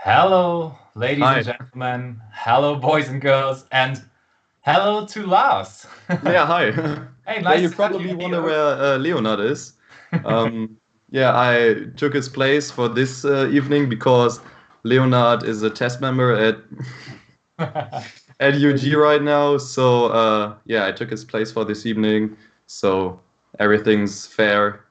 Hello, ladies and Hi. gentlemen. Hello, boys and girls. And hello to Lars. Yeah, hi. Hey, Yeah, nice you to have probably you wonder here. where Leonard is. Yeah, I took his place for this evening because Leonard is a test member at UG right now. So yeah, I took his place for this evening. So everything's fair.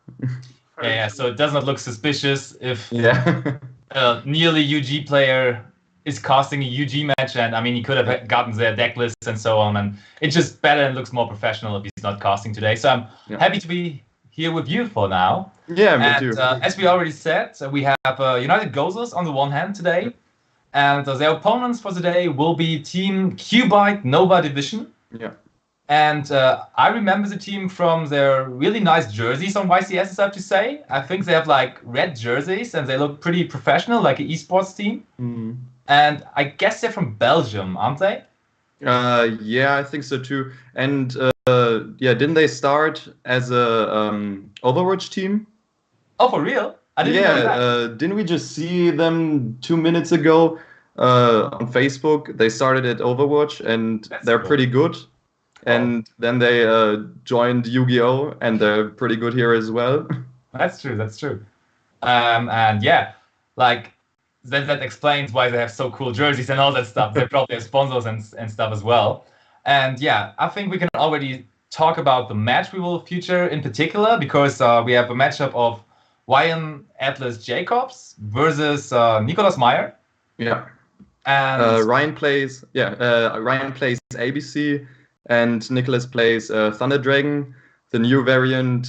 Yeah, so it does not look suspicious if Yeah. a nearly UG player is casting a UG match. And I mean, he could Yeah. have gotten their deck lists and so on. And it's just better and looks more professional if he's not casting today. So I'm Yeah. happy to be here with you for now. Yeah, me And too. as we already said, we have UnitedGosus on the one hand today. And their opponents for today will be Team QBYTE Nova Division. Yeah. And I remember the team from their really nice jerseys on YCS, I have to say. I think they have like red jerseys and they look pretty professional, like an esports team. Mm. And I guess they're from Belgium, aren't they? Yeah, I think so too. And yeah, didn't they start as a Overwatch team? Oh, for real? I didn't Yeah, know that. didn't we just see them 2 minutes ago on Facebook? They started at Overwatch and That's they're cool. pretty good. Oh, And then they joined Yu-Gi-Oh! And they're pretty good here as well. that's true. That's true. And yeah, like that explains why they have so cool jerseys and all that stuff. They probably have sponsors and stuff as well. And yeah, I think we can already talk about the match we will feature in particular because we have a matchup of Ryan Atlas Jacobs versus Nicolas Meyer. Yeah. And Ryan plays ABC and Nicholas plays Thunder Dragon, the new variant.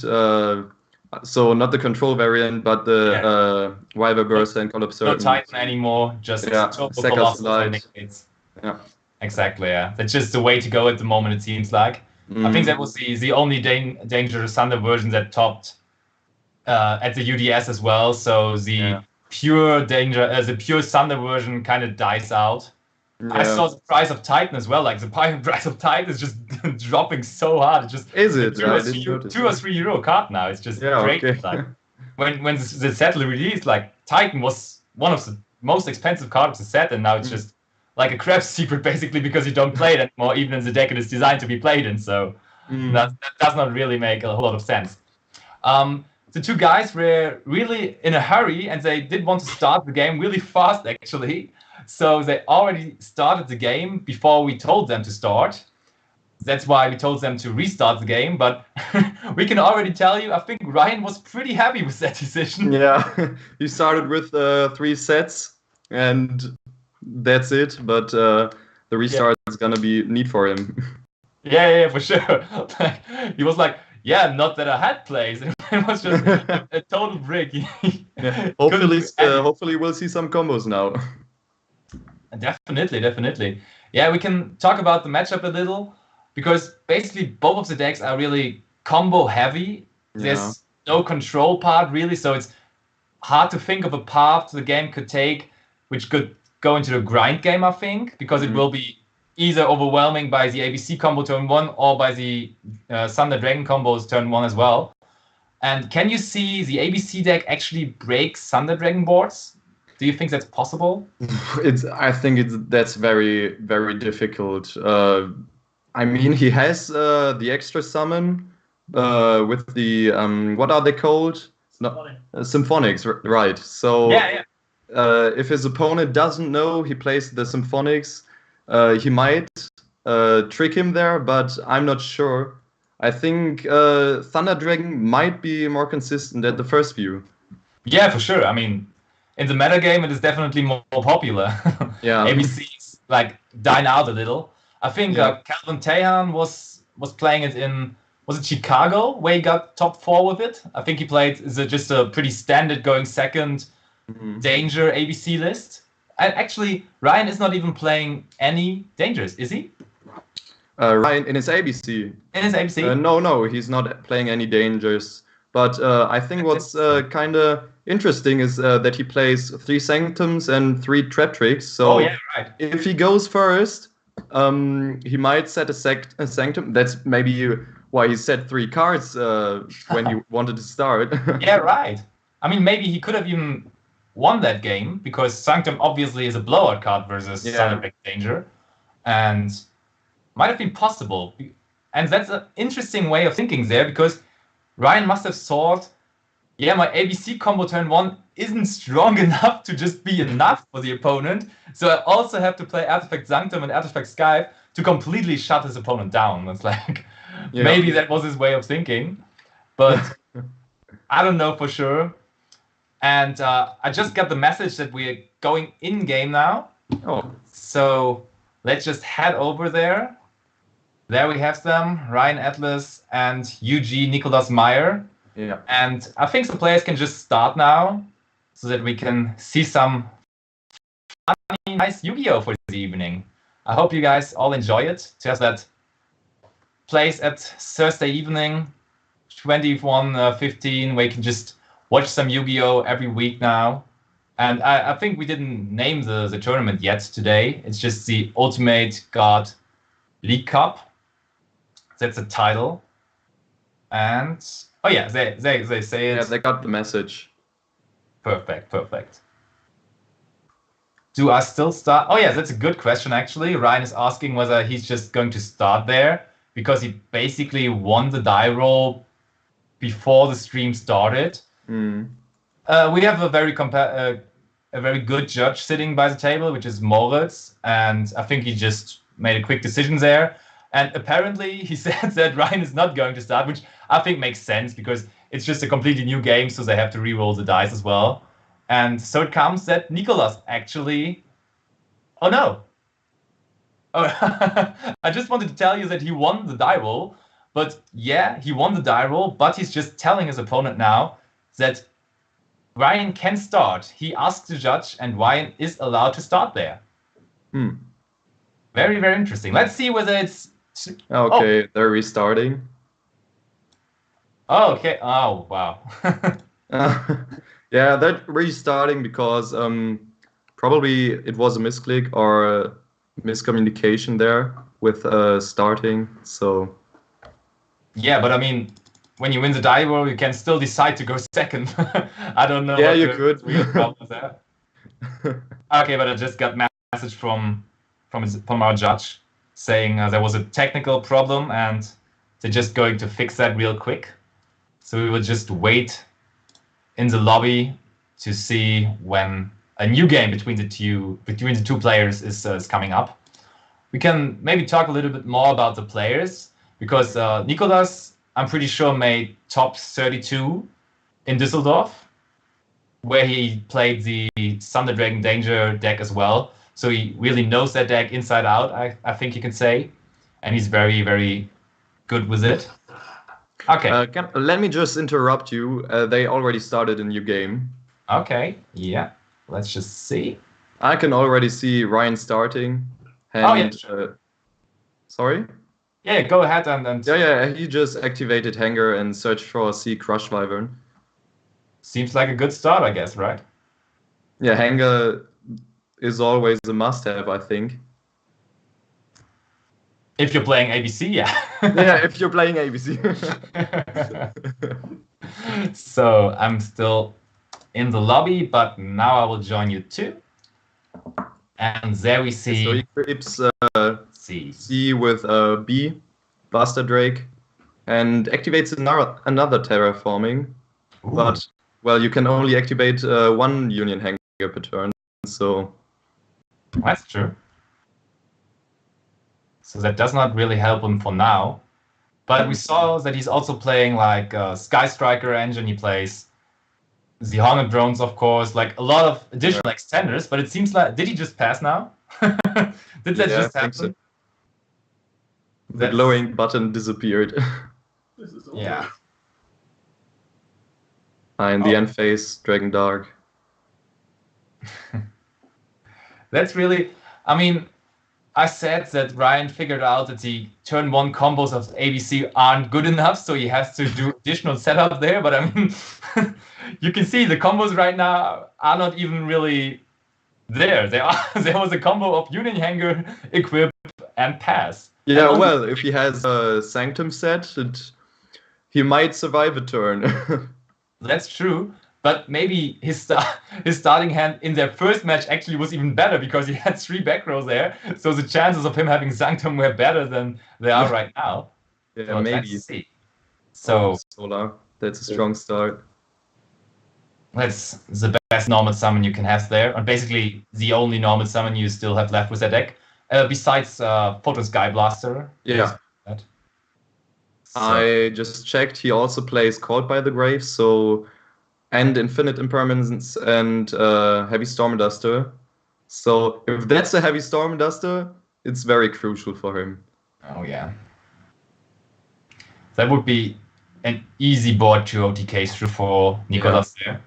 So not the control variant, but the yeah, Wyver no, Burst and Collapse no Certain. Titan anymore, just Yeah, Turbo Sekka's Colossus and Light. Negates. Yeah. Exactly, yeah. That's just the way to go at the moment, it seems like. I think that Mm, was the only Dangerous Thunder version that topped at the UDS as well. So yeah. the pure Thunder version kind of dies out. I Yeah. saw the price of Titan as well. Like the price of Titan is just dropping so hard. It's just Is a it? I didn't notice. 2 or 3 euro card now. It's just Yeah, crazy. okay. Like when the set released, like Titan was one of the most expensive cards of the set, and now it's Mm, just like a crap secret basically because you don't play it anymore, even in the deck it is designed to be played in. So mm. that does not really make a whole lot of sense. The two guys were really in a hurry and they did want to start the game really fast, actually. So they already started the game before we told them to start. That's why we told them to restart the game. But we can already tell you, I think Ryan was pretty happy with that decision. Yeah, he started with 3 sets, and that's it. But the Yeah, restart is gonna be neat for him. yeah, for sure. He was like, yeah, not that I had plays. It was just a total brick. He Yeah, couldn't do anything. hopefully we'll see some combos now. Definitely, definitely. Yeah, we can talk about the matchup a little because basically both of the decks are really combo heavy. Yeah. There's no control part really, so it's hard to think of a path the game could take which could go into the grind game, I think, because it Mm. will be either overwhelming by the ABC combo turn one or by the Thunder Dragon combos turn one as well. And can you see the ABC deck actually break Thunder Dragon boards? Do you think that's possible? I think that's very very difficult. I mean, he has the extra summon with the what are they called? No, symphonics, right? So Yeah, if his opponent doesn't know he plays the symphonics, he might trick him there, but I'm not sure. I think Thunder Dragon might be more consistent at the first view. yeah, for sure. I mean, in the meta game, it is definitely more popular. Yeah, ABC's like dying out a little. I think yeah. Calvin Tejan was playing it in was it Chicago where he got top four with it. I think he played is it just a pretty standard going second Mhm. danger ABC list. And actually, Ryan is not even playing any dangers, is he? Ryan in his ABC. In his ABC? No, he's not playing any dangers. But I think That's what's interesting. kind of interesting is that he plays 3 Sanctums and 3 Trap Tricks. Oh yeah, So right. if he goes first, he might set a Sanctum. That's maybe why he set 3 cards when he wanted to start. Yeah, right. I mean, maybe he could have even won that game because Sanctum obviously is a blowout card versus Thunderdrake Danger, and might have been possible. And that's an interesting way of thinking there, because Ryan must have thought, yeah, my ABC combo turn 1 isn't strong enough to just be enough for the opponent, so I also have to play Artifact Sanctum and Artifact Skype to completely shut his opponent down. It's like, maybe that was his way of thinking, but I don't know for sure. And I just got the message that we're going in-game now. Oh. So let's just head over there. There we have them, Ryan Atlas and UG Nicholas Meyer. Yeah. And I think the players can just start now so that we can see some funny, nice Yu-Gi-Oh! For the evening. I hope you guys all enjoy it. To have that place at Thursday evening, 21:15, where you can just watch some Yu-Gi-Oh! Every week now. And I think we didn't name the tournament yet today. It's just the Ultimate God League Cup. That's the title. And oh yeah, they say it. Yeah, they got the message. Perfect. Do I still start? Oh yeah, that's a good question actually. Ryan is asking whether he's just going to start there because he basically won the die roll before the stream started. We have a very good judge sitting by the table, which is Moritz, and I think he just made a quick decision there. And apparently he said that Ryan is not going to start, which I think makes sense because it's just a completely new game, so they have to re-roll the dice as well. And so it comes that Nicholas actually... Oh no! Oh, I just wanted to tell you that he won the die roll, but yeah, he won the die roll, but he's just telling his opponent now that Ryan can start. He asked the judge, and Ryan is allowed to start there. Very, very interesting. Let's see whether it's... Okay, they're restarting. Oh, okay. Oh, wow. Yeah, they're restarting because probably it was a misclick or miscommunication there with starting. So yeah, but I mean, when you win the die roll, you can still decide to go second. I don't know. Yeah, you could. Real problem there. Okay, but I just got message from our judge saying there was a technical problem and they're just going to fix that real quick. So we will just wait in the lobby to see when a new game between the two players is coming up. We can maybe talk a little bit more about the players because Nicholas, I'm pretty sure, made top 32 in Düsseldorf, where he played the Thunder Dragon Danger deck as well. So he really knows that deck inside out, I think you can say. And he's very, very good with it. Okay. Let me just interrupt you. They already started a new game. Okay, yeah. Let's just see. I can already see Ryan starting. And, oh, yeah. Sure. Sorry? Yeah, go ahead and... Yeah, he just activated Hanger and searched for Sea Crush Wyvern. Seems like a good start, I guess, right? Yeah, Hanger is always a must-have, I think. If you're playing ABC, yeah. Yeah, if you're playing ABC. So I'm still in the lobby, but now I will join you too. And there we see... So he creeps C. C with B, Buster Drake, and activates another terraforming. Ooh. But, well, you can only activate one Union Hanger per turn, so... That's true. So that does not really help him for now. But we saw that he's also playing like Sky Striker engine. He plays the Hornet drones, of course, like a lot of additional extenders. But it seems like, did he just pass now? Did that just happen? So. The glowing button disappeared. Yeah. In the end phase, Dragon Dark. That's really, I mean, I said that Ryan figured out that the turn 1 combos of ABC aren't good enough, so he has to do additional setup there. But I mean, you can see the combos right now are not even really there. There was a combo of Union Hanger, Equip, and Pass. Yeah, and well, if he has a Sanctum set, he might survive a turn. That's true. But maybe his starting hand in their first match actually was even better because he had 3 back rows there. So the chances of him having Sanctum were better than they are right now. Yeah, But maybe. let's see. So Solar. That's a strong start. that's the best normal summon you can have there, and basically the only normal summon you still have left with that deck, besides Photon Sky Blaster. Yeah. So, I just checked. He also plays Called by the Grave, and Infinite Impermanence and Heavy Storm Duster. So if that's a Heavy Storm Duster, it's very crucial for him. Oh yeah. That would be an easy board to OTK through for Nicolas there.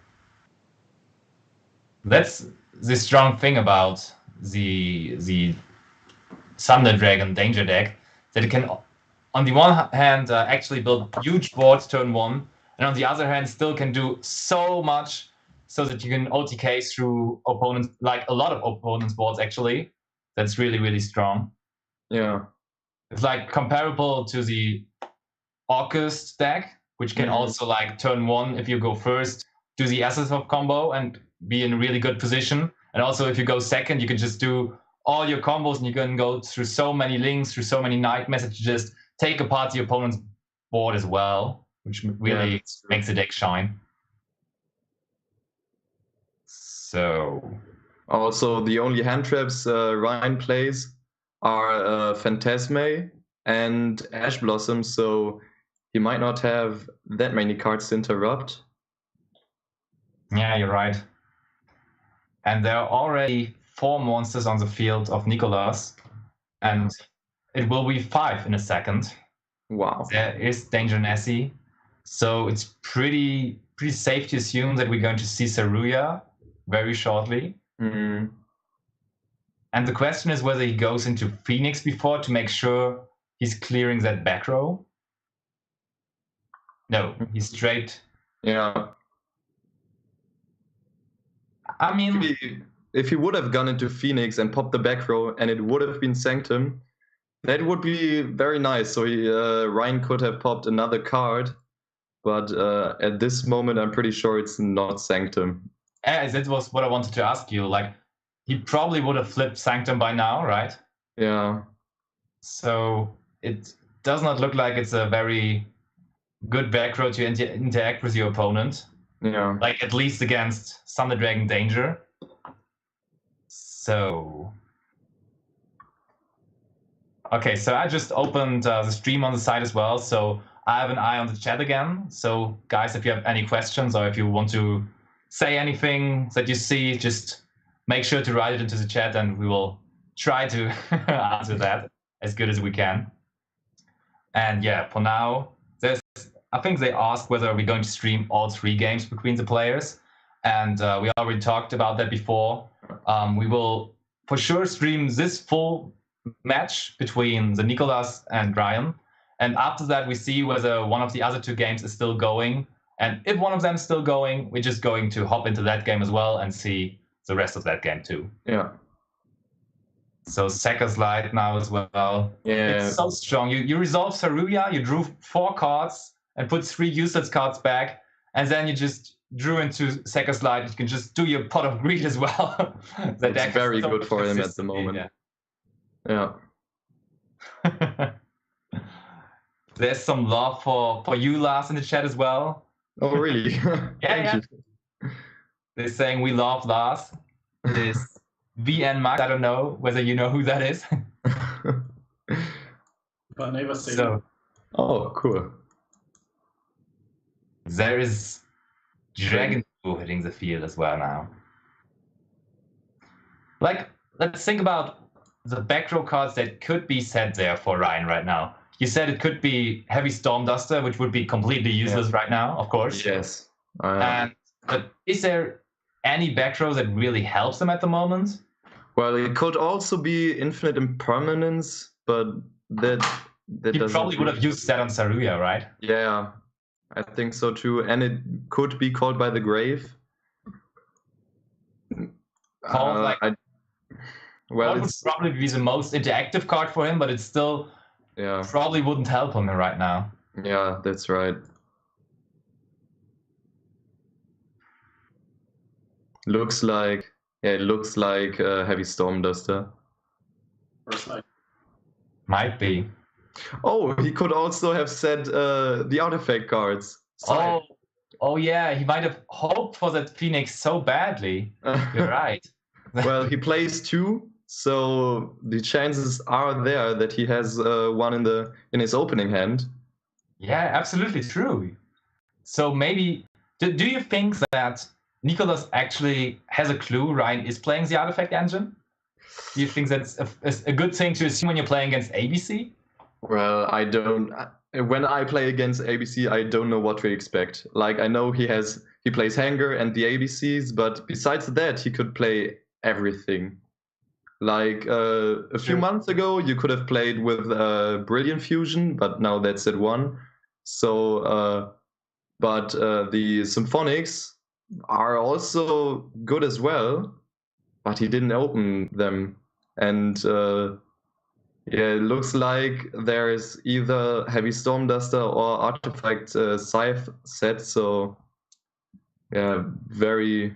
That's the strong thing about the Thunder Dragon Danger deck, that it can, on the one hand, actually build huge boards turn 1, and on the other hand, still can do so much so that you can OTK through opponents, like a lot of opponents' boards actually. That's really, really strong. Yeah. It's like comparable to the August deck, which can also like turn 1 if you go first, do the Assassin combo and be in a really good position. And also if you go second, you can just do all your combos and you can go through so many links, through so many night messages, just take apart the opponent's board as well, which really makes the deck shine. So also the only hand traps Ryan plays are Phantasme and Ash Blossom, so he might not have that many cards to interrupt. Yeah, you're right. And there are already 4 monsters on the field of Nicolas, and it will be 5 in a second. Wow. There is Danger Nessie, so it's pretty safe to assume that we're going to see Saruya very shortly. Mm-hmm. And the question is whether he goes into Phoenix before to make sure he's clearing that back row. No, he's straight. Yeah. I mean, if he would have gone into Phoenix and popped the back row and it would have been Sanctum, that would be very nice. So Ryan could have popped another card, but at this moment, I'm pretty sure it's not Sanctum. That was what I wanted to ask you. Like, he probably would have flipped Sanctum by now, right? Yeah. So it does not look like it's a very good back row to interact with your opponent. Yeah. Like, at least against Thunder Dragon Danger. So okay, so I just opened the stream on the side as well, so I have an eye on the chat again. So guys, if you have any questions or if you want to say anything that you see, just make sure to write it into the chat and we will try to answer that as good as we can. And yeah, for now, I think they asked whether we're going to stream all 3 games between the players. And we already talked about that before. We will for sure stream this full match between the Nicolas and Ryan. And after that, we see whether one of the other 2 games is still going. And if one of them is still going, we're just going to hop into that game as well and see the rest of that game too. Yeah. So Sekka's Light now as well. Yeah. It's so strong. You resolve Saruya, you drew 4 cards and put 3 useless cards back, and then you just drew into Sekka's Light. You can just do your Pot of Greed as well. That's very good for him at the moment. Yeah. There's some love for you, Lars, in the chat as well. Oh, really? Yeah. They're saying we love Lars. This VN Max, I don't know whether you know who that is. But never seen it. Oh, cool. There is Dragon Blue hitting the field as well now. Like, let's think about the back row cards that could be set there for Ryan right now. You said it could be Heavy Storm Duster, which would be completely useless right now, of course. Yes. But is there any back row that really helps them at the moment? Well, it could also be Infinite Impermanence, but that he probably would have used that on Saruya, right? Yeah, I think so too. And it could be Called by the Grave. Well, it would probably be the most interactive card for him, but it still probably wouldn't help him right now. Yeah, that's right. Looks like it looks like a heavy storm duster. Might be. Oh, he could also have said the artifact cards. Oh, oh yeah, he might have hoped for that Phoenix so badly. You're right. Well, he plays 2, so the chances are there that he has one in his opening hand. Yeah, absolutely true. So maybe, do you think that Nicholas actually has a clue Ryan is playing the artifact engine? Do you think that's a good thing to assume when you're playing against ABC? Well, I don't. When I play against ABC, I don't know what to expect. Like, I know he plays Hanger and the ABCs, but besides that, he could play everything. Like a few months ago, you could have played with Brilliant Fusion, but now that's at 1. So, but the Symphonics are also good as well, but he didn't open them. And yeah, it looks like there is either Heavy Storm Duster or Artifact Scythe set. So yeah, very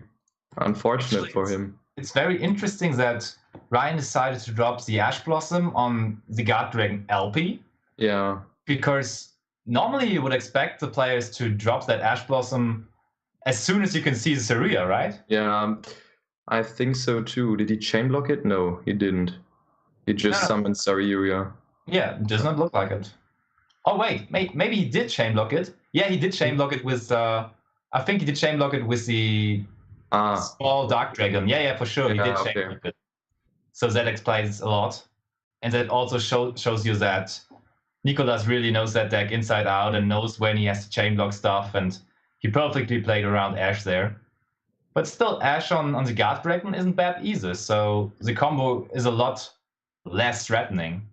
unfortunate Actually, for him. It's very interesting that Ryan decided to drop the Ash Blossom on the God Dragon LP. Yeah. Because normally you would expect the players to drop that Ash Blossom as soon as you can see the Saria, right? Yeah, I think so too. Did he chain block it? No, he didn't. He just summoned Saria. Yeah, it does not look like it. Oh wait, maybe he did chain block it. Yeah, he did chain block it with. I think he did chain block it with the small Dark Dragon. Yeah, for sure, he did chain block it. So that explains a lot, and that also shows you that Nicholas really knows that deck inside out and knows when he has to chain block stuff, and he perfectly played around Ash there. But still, Ash on the Guard Dragon isn't bad either, so the combo is a lot less threatening.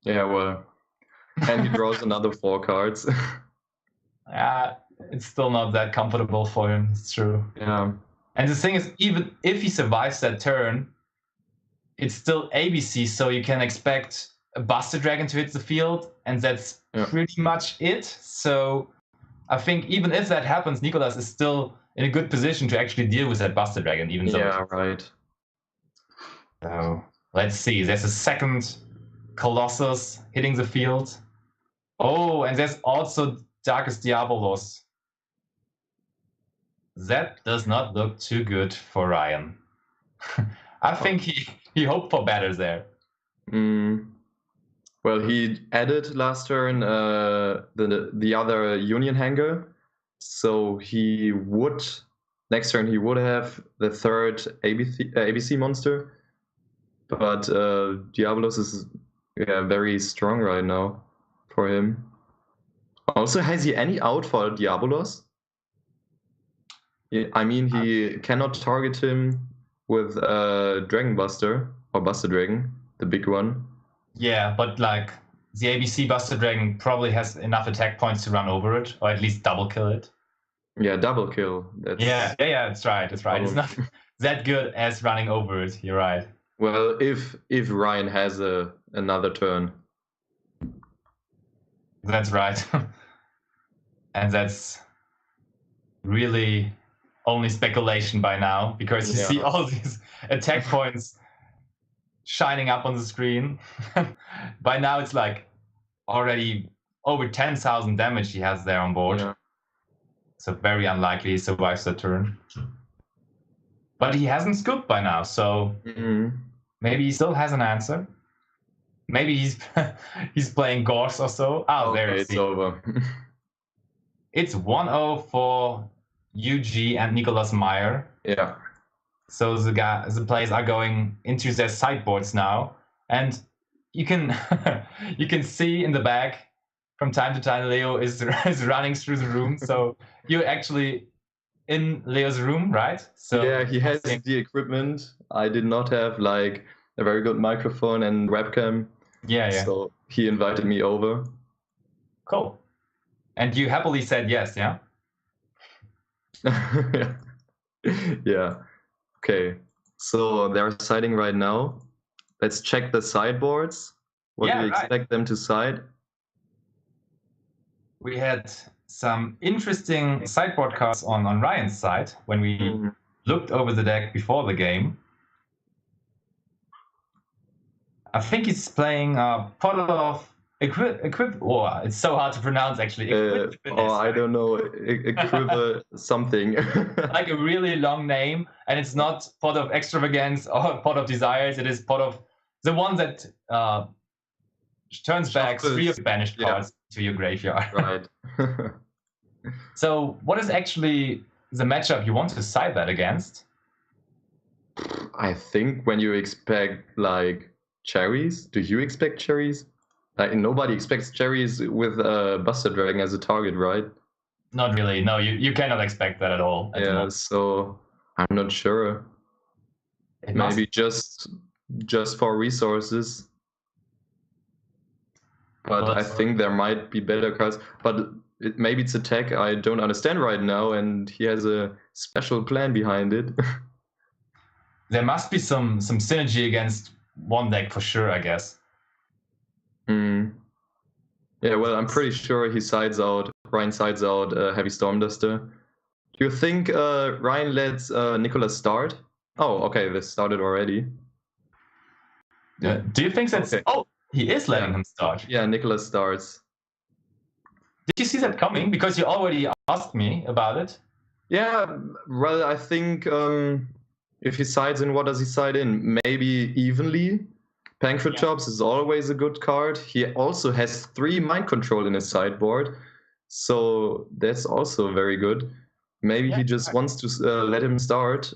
Yeah, well, and he draws another 4 cards. It's still not that comfortable for him, it's true. Yeah. And the thing is, even if he survives that turn, it's still ABC, so you can expect a Buster Dragon to hit the field, and that's pretty much it. So I think even if that happens, Nicholas is still in a good position to actually deal with that Buster Dragon, even though. Yeah, right. So let's see. There's a second Colossus hitting the field. Oh, and there's also Darkest Diabolos. That does not look too good for Ryan. I think he hoped for better there. Well, he added last turn the other Union Hanger, so he would next turn he would have the third ABC monster, but Diabolos is very strong right now for him. Also, has he any out for Diabolos? I mean, he cannot target him with Dragon Buster or Buster Dragon, the big one. Yeah, but like the ABC Buster Dragon probably has enough attack points to run over it, or at least double kill it. Yeah, double kill. Yeah, that's right. It's not that good as running over it. You're right. Well, if Ryan has another turn. That's right. And that's really only speculation by now, because you see all these attack points shining up on the screen. By now it's like already over 10,000 damage he has there on board. Yeah. So very unlikely he survives the turn. But he hasn't scooped by now, so maybe he still has an answer. Maybe he's playing Gorse or so. There it's over. It's 1-0 for UG and Nicholas Meyer. Yeah. So the players are going into their sideboards now, and you can you can see in the back from time to time Leo is running through the room. So you're actually in Leo's room, right? So yeah, he has the equipment. I did not have like a very good microphone and webcam. Yeah. So he invited me over. Cool. And you happily said yes, yeah? Yeah. Okay. So they're siding right now. Let's check the sideboards. What do you expect them to side? We had some interesting sideboard cards on Ryan's side when we looked over the deck before the game. I think he's playing pot of oh, it's so hard to pronounce actually. I don't know, something. Like a really long name, and it's not pot of extravagance or pot of desires. It is pot of the one that turns back 3 of banished cards to your graveyard. Right. So, what is actually the matchup you want to side that against? I think when you expect like cherries, do you expect cherries? Like nobody expects cherries with Buster Dragon as a target, right? Not really. No, you cannot expect that at all. Yeah, so I'm not sure. Maybe just for resources. But I think there might be better cards. But maybe it's a tech I don't understand right now, and he has a special plan behind it. There must be some synergy against one deck for sure, I guess. Yeah, well, I'm pretty sure Ryan sides out Heavy Storm Duster. Do you think Ryan lets Nicholas start? Oh, okay, this started already. Do you think that's... Okay. Oh, he is letting him start. Yeah, Nicholas starts. Did you see that coming? Because you already asked me about it. Yeah, well, I think if he sides in, what does he side in? Maybe evenly. Pancratops is always a good card. He also has 3 Mind Control in his sideboard, so that's also very good. Maybe he just wants to let him start,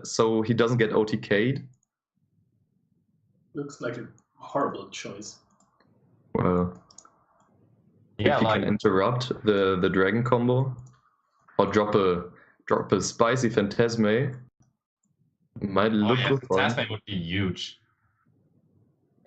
so he doesn't get OTK'd. Looks like a horrible choice. Well, if he can interrupt the dragon combo, or drop a spicy Phantasme, might look good for him. Phantasme would be huge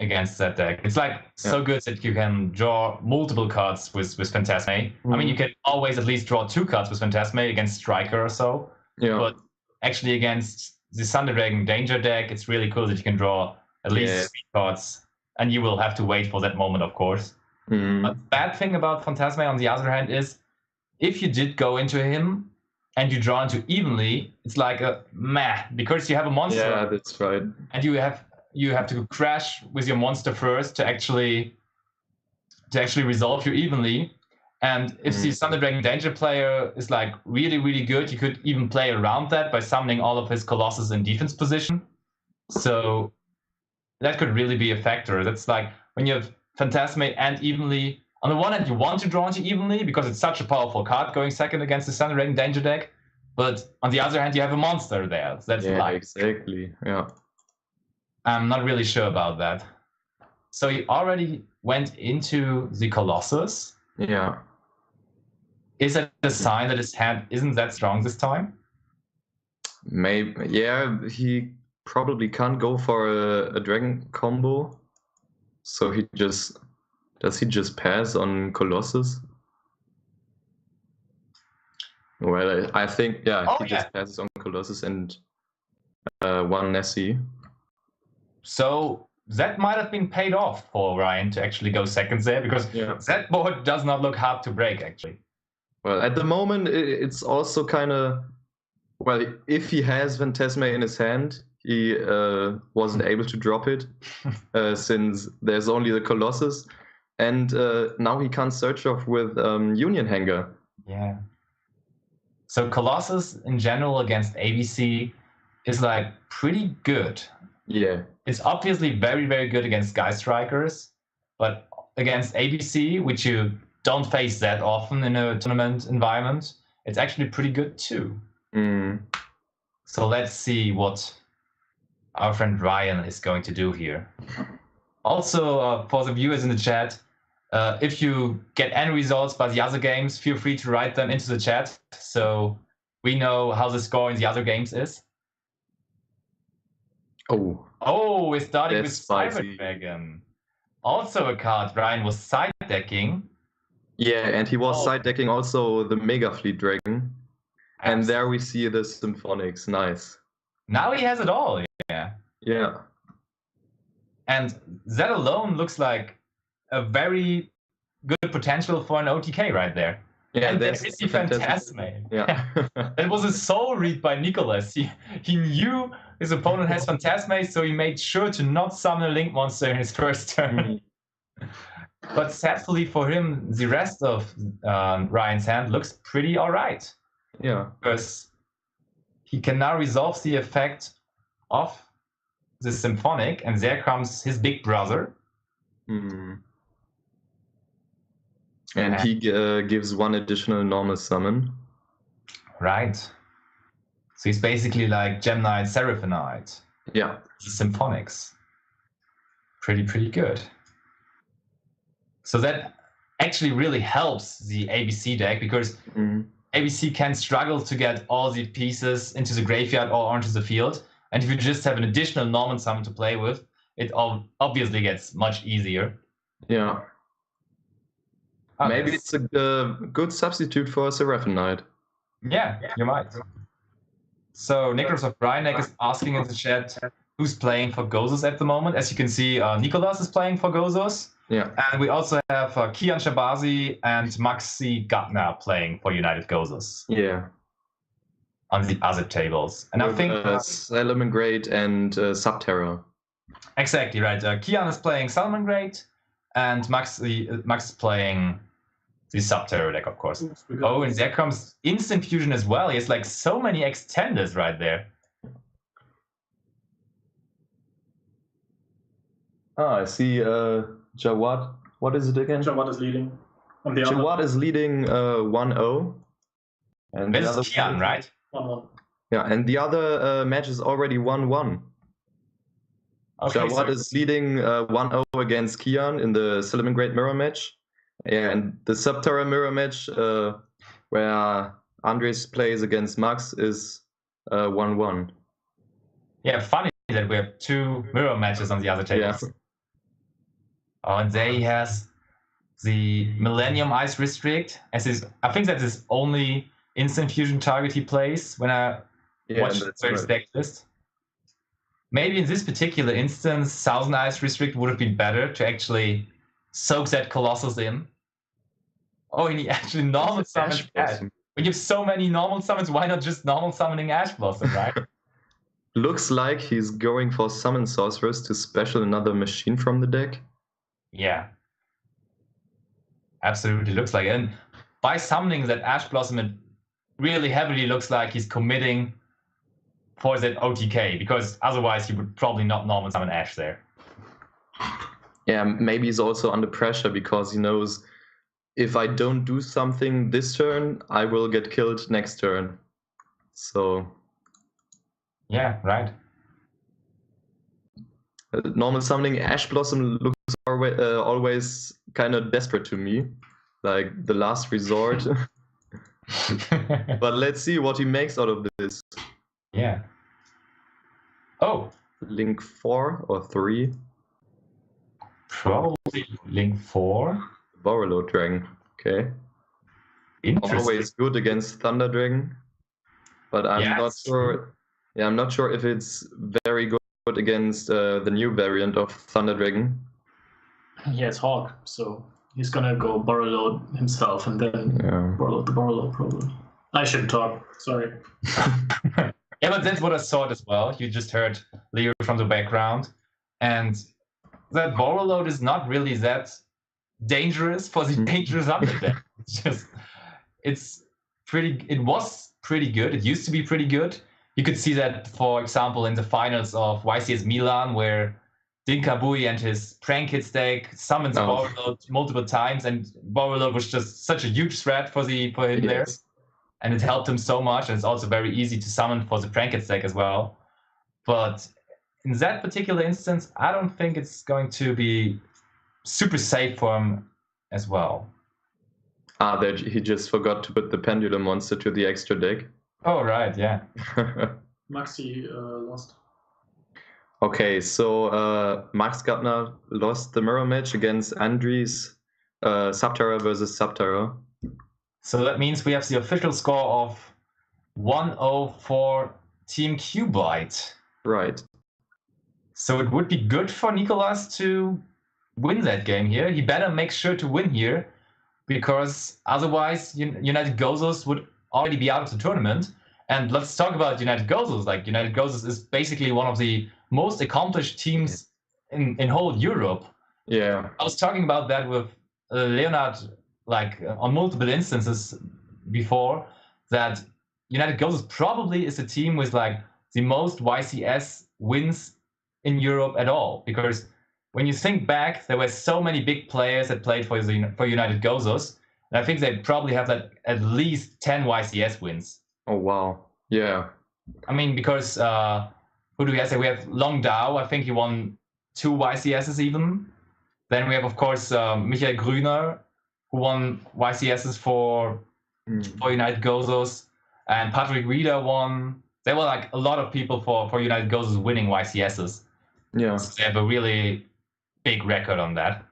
against that deck. It's like so good that you can draw multiple cards with Phantasme. I mean, you can always at least draw 2 cards with Phantasme against Striker or so. Yeah. But actually against the Thunder Dragon Danger deck, it's really cool that you can draw at least 3 cards, and you will have to wait for that moment, of course. But the bad thing about Phantasme, on the other hand, is if you did go into him and you draw into evenly, it's like a meh, because you have a monster. Yeah, that's right. And you have to crash with your monster first to actually resolve you evenly. And if the Thunder Dragon Danger player is like really, really good, you could even play around that by summoning all of his Colossus in defense position. So that could really be a factor. That's like when you have Phantasme and evenly. On the one hand, you want to draw into evenly because it's such a powerful card going second against the Thunder Dragon Danger deck. But on the other hand, you have a monster there. That's exactly. Yeah. I'm not really sure about that. So he already went into the Colossus. Yeah. Is that a sign that his hand isn't that strong this time? Maybe. Yeah, he probably can't go for a dragon combo. So does he just pass on Colossus? Well, I think he just passes on Colossus and 1 Nessie. So that might have been paid off for Ryan to actually go seconds there, because that board does not look hard to break, actually. Well, at the moment, it's also kind of... Well, if he has Phantasme in his hand, he wasn't able to drop it since there's only the Colossus. And now he can't search off with Union Hanger. Yeah. So Colossus, in general, against ABC is like pretty good. Yeah. It's obviously very, very good against Sky Strikers, but against ABC, which you don't face that often in a tournament environment, it's actually pretty good too. So let's see what our friend Ryan is going to do here. Also, for the viewers in the chat, if you get any results by the other games, feel free to write them into the chat so we know how the score in the other games is. Oh, we're starting with Cyber Dragon. Also a card Ryan was side decking. Yeah, and he was side decking also the Mega Fleet Dragon. And there we see the Symphonics. Nice. Now he has it all. Yeah. Yeah. And that alone looks like a very good potential for an OTK right there. Yeah, and then there's Missy Phantasme. Yeah. That was a soul read by Nicholas. He knew his opponent has Phantasme, so he made sure to not summon a Link monster in his first turn. But sadly for him, the rest of Ryan's hand looks pretty alright. Yeah. Because he can now resolve the effect of the Symphonic, and there comes his big brother. And he gives one additional normal summon. Right. So he's basically like Gemknight, Seraphinite. Yeah. The Symphonics. Pretty good. So that actually really helps the ABC deck, because ABC can struggle to get all the pieces into the graveyard or onto the field. And if you just have an additional normal summon to play with, it obviously gets much easier. Yeah. Maybe it's a good substitute for Seraphinite. Yeah, you might. So Nicholas of Brainek is asking in the chat who's playing for Gosus at the moment. As you can see, Nicholas is playing for Gosus. Yeah. And we also have Kian Shabazi and Maxi Gutner playing for UnitedGosus. Yeah. On the other tables. And I think Salomon Great and Subterra. Exactly right. Kian is playing Salmon Great, and Max is playing the Subterra deck, of course. Oh, and there comes Instant Fusion as well. He has like so many extenders right there. Ah, I see. Jawad. What is it again? Jawad is leading. Jawad is leading 1-0. And this is Kian, right? 1-1. Yeah, and the other match is already 1-1. Okay, Jawad is leading 1-0 against Kian in the Salomon Great mirror match. And the Subterra mirror match, where Andres plays against Max, is 1-1. Yeah, funny that we have two mirror matches on the other tables. Yeah. Oh, and there he has the Millennium Ice Restrict as his. I think that's his only Instant Fusion target he plays when I watch his deck list. Maybe in this particular instance, 1000 Ice Restrict would have been better to actually soak that Colossus in. Oh, and he actually normal summons Ash. When you have so many normal summons, why not just normal summoning Ash Blossom, right? Looks like he's going for Summon Sorceress to special another machine from the deck. Yeah. Absolutely looks like it. And by summoning that Ash Blossom, it really heavily looks like he's committing for that OTK, because otherwise he would probably not normal summon Ash there. Yeah, maybe he's also under pressure because he knows if I don't do something this turn, I will get killed next turn. So... yeah, right. Normal summoning Ash Blossom looks always kind of desperate to me, like the last resort. But let's see what he makes out of this. Yeah. Oh. Link 4 or 3? Probably Link 4. Borrelot Dragon. Okay. Interesting. Always good against Thunder Dragon, but I'm not sure. Yeah, I'm not sure if it's very good against the new variant of Thunder Dragon. Yeah, it's Hawk, so he's gonna go Borrelot himself and then Borrelot the Borrelot probably. I shouldn't talk, sorry. Yeah, but that's what I thought as well. You just heard Leo from the background, and that Borrelot is not really that dangerous for the dangerous under deck. It was pretty good. It used to be pretty good. You could see that, for example, in the finals of YCS Milan, where Dinkabui and his Prank Kids deck summons Borrelot multiple times, and Borrelot was just such a huge threat for him there. And it helped him so much, and it's also very easy to summon for the Prank Kids deck as well. But in that particular instance, I don't think it's going to be super safe for him as well. That he just forgot to put the Pendulum monster to the extra deck. Oh, right, yeah. Maxi lost. Okay, so Max Gutner lost the mirror match against Andries, Subterra versus Subterra. So that means we have the official score of 1-0 for Team QBYTE. Right. So it would be good for Nicolas to win that game here. He better make sure to win here, because otherwise UnitedGosus would already be out of the tournament. And let's talk about UnitedGosus. Like, UnitedGosus is basically one of the most accomplished teams in whole Europe. Yeah. I was talking about that with Leonard, like on multiple instances before, that UnitedGosus probably is a team with like the most YCS wins in Europe at all. Because when you think back, there were so many big players that played for UnitedGosus, and I think they probably have like at least 10 YCS wins. Oh wow! Yeah. I mean, because who do we have? We have Long Dao. I think he won 2 YCSs even. Then we have, of course, Michael Grüner, who won YCSs for UnitedGosus, and Patrick Rieder won. There were like a lot of people for UnitedGosus winning YCSs. Yeah. So they have a really big record on that.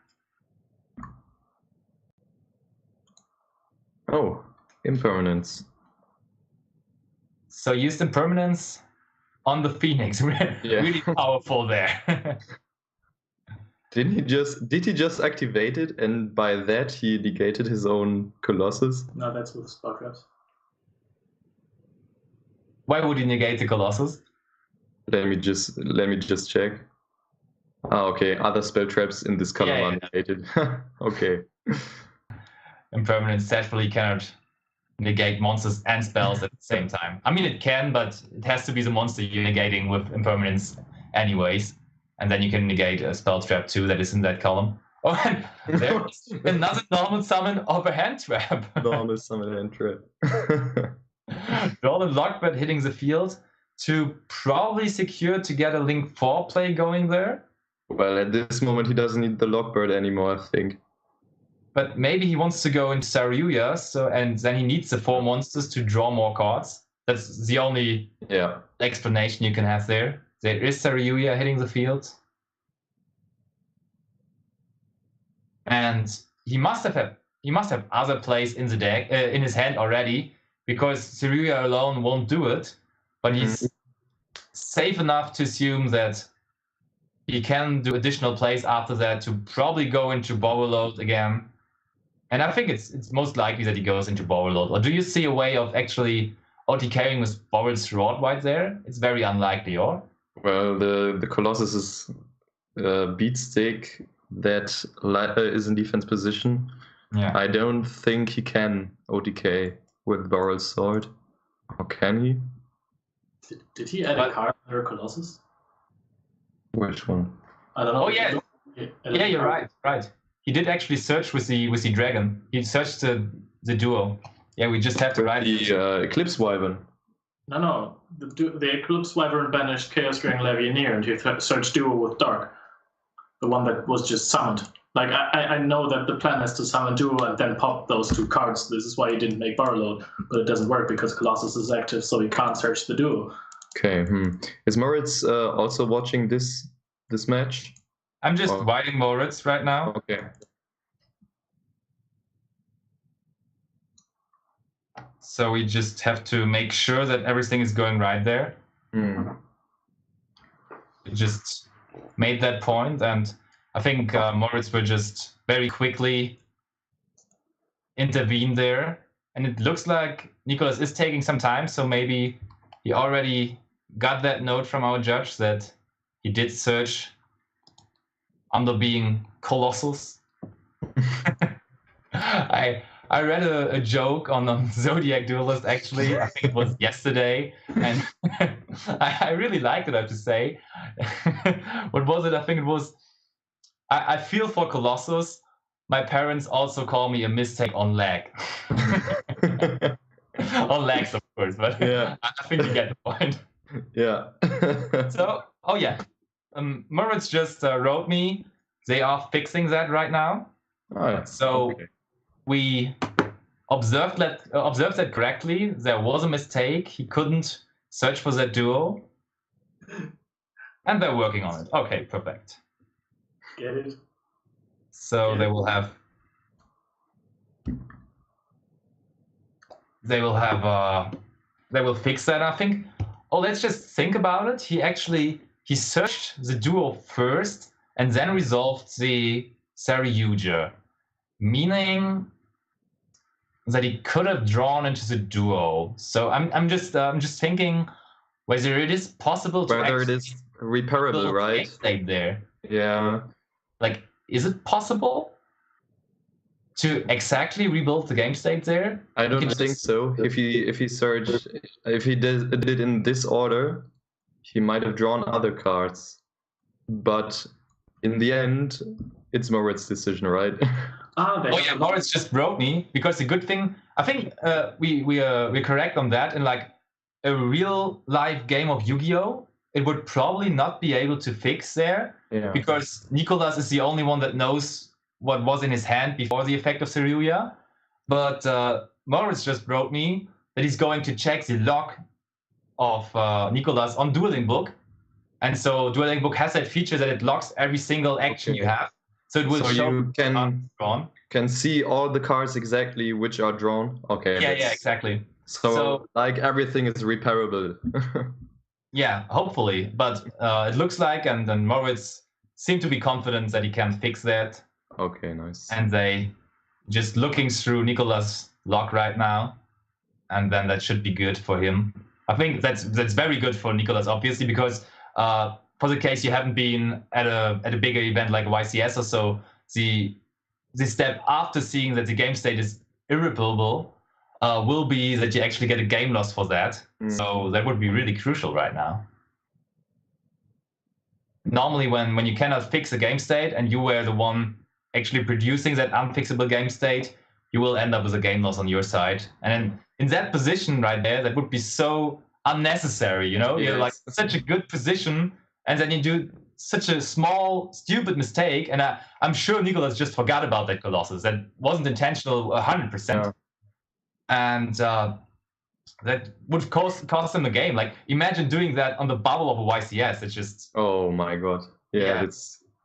Oh, impermanence. So used impermanence on the Phoenix. Really powerful there. Did he just activate it, and by that he negated his own Colossus? No, that's with spell traps. Why would he negate the Colossus? Let me just check. Ah, okay. Other spell traps in this color are negated. Okay. Impermanence definitely cannot negate monsters and spells at the same time. I mean, it can, but it has to be the monster you're negating with impermanence anyways. And then you can negate a spell trap too that is in that column. Oh, and there's another normal summon of a hand trap. Normal summon hand trap. Draw the Lockbird hitting the field to probably secure to get a Link 4 play going there. Well, at this moment he doesn't need the Lockbird anymore, I think. But maybe he wants to go into Saryuya, and then he needs the 4 monsters to draw more cards. That's the only explanation you can have there. There is Saryuya hitting the field. And he must have other plays in the deck, in his hand already, because Saryuya alone won't do it. But he's safe enough to assume that he can do additional plays after that to probably go into Borreload again. And I think it's most likely that he goes into Borreload. Or do you see a way of actually OTKing with Borreled Sword White there? It's very unlikely, or? Well, the Colossus is beat stick that is in defense position. Yeah. I don't think he can OTK with Borreled Sword. Or can he? Did he add a card under Colossus? Which one? I don't know. Oh yeah. Yeah, you're right. Right. He did actually search with the dragon. He searched the duo. Yeah, we just have to write the Eclipse Wyvern. No. The Eclipse Wyvern banished Chaos Dragon Legionnaire, and he searched duo with Dark. The one that was just summoned. Like, I know that the plan is to summon duo and then pop those 2 cards. This is why he didn't make Borreload, but it doesn't work because Colossus is active, so he can't search the duo. Okay. Is Moritz also watching this match? I'm just writing Moritz right now. Okay. So we just have to make sure that everything is going right there. We just made that point, and I think Moritz will just very quickly intervene there. And it looks like Nicholas is taking some time, so maybe he already got that note from our judge that he did search under being Colossus. I read a joke on Zodiac Duelist, actually. I think it was yesterday. And I really liked it, I have to say. What was it? I think it was, I feel for Colossus. My parents also call me a mistake on lag. On lags, of course, but yeah. I think you get the point. Yeah. So, Moritz just wrote me. They are fixing that right now. Oh, yeah. So we observed that correctly. There was a mistake. He couldn't search for that duo. And they're working on it. Okay, perfect. Get it? So they will fix that, I think. Oh, let's just think about it. He searched the duo first and then resolved the Saryuja. Meaning that he could have drawn into the duo. So I'm just thinking whether it is possible to Whether it is repairable, build right? game state there. Yeah. Like, is it possible to exactly rebuild the game state there? I don't think so. If he searched, if he did in this order, he might have drawn other cards. But in the end, it's Moritz's decision, right? Oh yeah, Moritz just broke me, because the good thing, I think we're correct on that. In like a real live game of Yu-Gi-Oh, it would probably not be able to fix there, because Nicolas is the only one that knows what was in his hand before the effect of Cerulia. But Moritz just broke me that he's going to check the log of Nicolas on Dueling Book, and so Dueling Book has that feature that it logs every single action you have. So it will show you can see all the cards exactly which are drawn. Okay. Yeah, exactly. So like everything is repairable. Yeah, hopefully. But it looks like, and then Moritz seemed to be confident that he can fix that. Okay, nice. And they just looking through Nicolas' log right now, and then that should be good for him. I think that's very good for Nicolas, obviously, because for the case you haven't been at a bigger event like YCS or so, the step after seeing that the game state is irreparable will be that you actually get a game loss for that. So that would be really crucial right now. Normally when you cannot fix a game state and you were the one actually producing that unfixable game state, you will end up with a game loss on your side. And in that position right there, that would be so unnecessary, you know? Yes. You're like such a good position, and then you do such a small, stupid mistake. And I'm sure Nicolas just forgot about that Colossus. That wasn't intentional 100%. Yeah. And that would cost him the game. Like, imagine doing that on the bubble of a YCS. It's just... Oh my god. Yeah.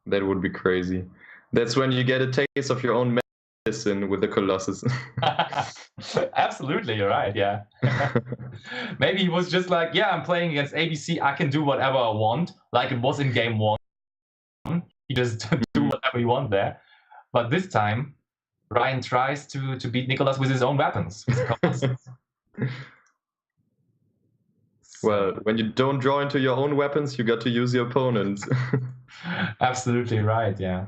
That would be crazy. That's when you get a taste of your own medicine with the Colossus. Absolutely, you're right, yeah. Maybe he was just like, yeah, I'm playing against ABC, I can do whatever I want, like it was in game 1. You just do whatever you want there. But this time, Ryan tries to beat Nicolas with his own weapons. Well, when you don't draw into your own weapons, you got to use your opponent's. Absolutely right, yeah.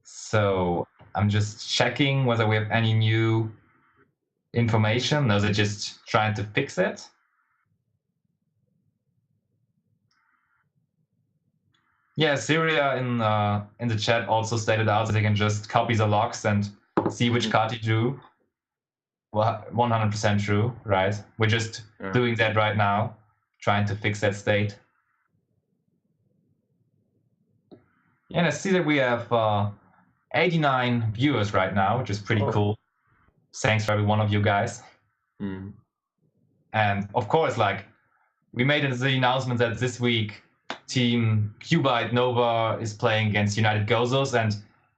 So I'm just checking whether we have any new information. No, they're just trying to fix it. Yeah, Syria in the chat also stated out that they can just copy the logs and see which card he drew. Well, 100% true, right? We're just doing that right now, trying to fix that state. Yeah, and I see that we have 89 viewers right now, which is pretty cool. Thanks for every one of you guys. And of course, like, we made the announcement that this week team QBYTE Nova is playing against UnitedGosus, and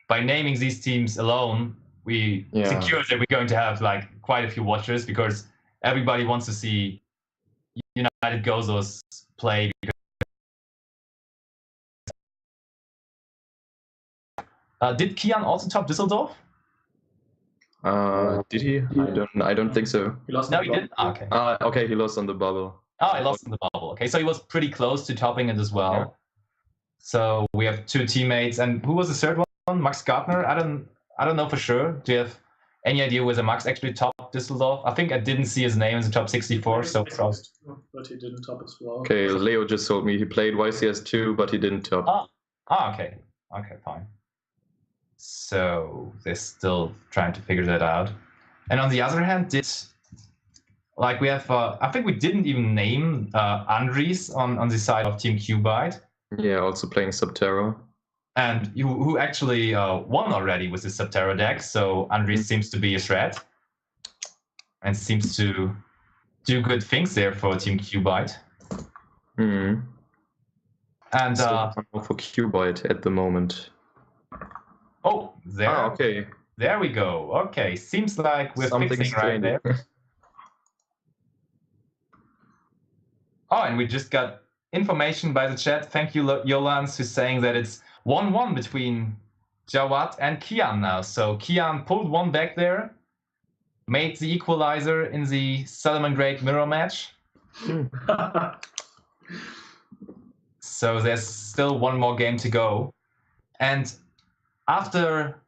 by naming these teams alone, we secure that we're going to have like quite a few watchers, because everybody wants to see UnitedGosus play. Did Kian also top Düsseldorf? Did he? I don't think so. He lost. No, he didn't. Oh, okay. Okay, he lost on the bubble. Oh, he lost in the bubble. Okay, so he was pretty close to topping it as well. Yeah. So we have 2 teammates, and who was the third one? Max Gardner. I don't know for sure. Do you have any idea whether Max actually topped Düsseldorf? I think I didn't see his name in the top 64, so crossed. But he didn't top as well. Okay, Leo just told me he played YCS 2, but he didn't top. Okay. Okay, fine. So they're still trying to figure that out. And on the other hand, we have, I think we didn't even name Andries on the side of Team QBYTE. Yeah, also playing Subterra. And who actually won already with his Subterra deck, so Andries seems to be a threat. And seems to do good things there for Team QBYTE. And for QBYTE at the moment. Oh, there. Okay. There we go. Okay, seems like we're fixing right there. Oh, and we just got information by the chat. Thank you, Jolans, who's saying that it's 1-1 between Jawad and Kian now. So Kian pulled one back there, made the equalizer in the Solomon Great mirror match. So there's still one more game to go. And after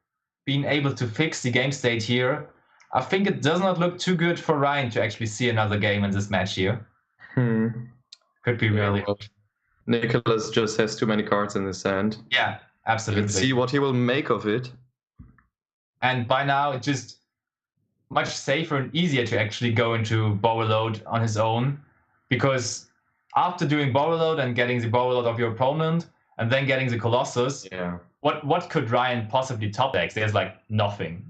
being able to fix the game state here, I think it does not look too good for Ryan to actually see another game in this match here. Could be really. Well, Nicholas just has too many cards in his hand. Yeah, absolutely. Let's see what he will make of it. And by now, it's just much safer and easier to actually go into Bow Reload on his own, because after doing Bow Reload and getting the Bow Reload of your opponent and then getting the Colossus, what could Ryan possibly top deck? There's like nothing.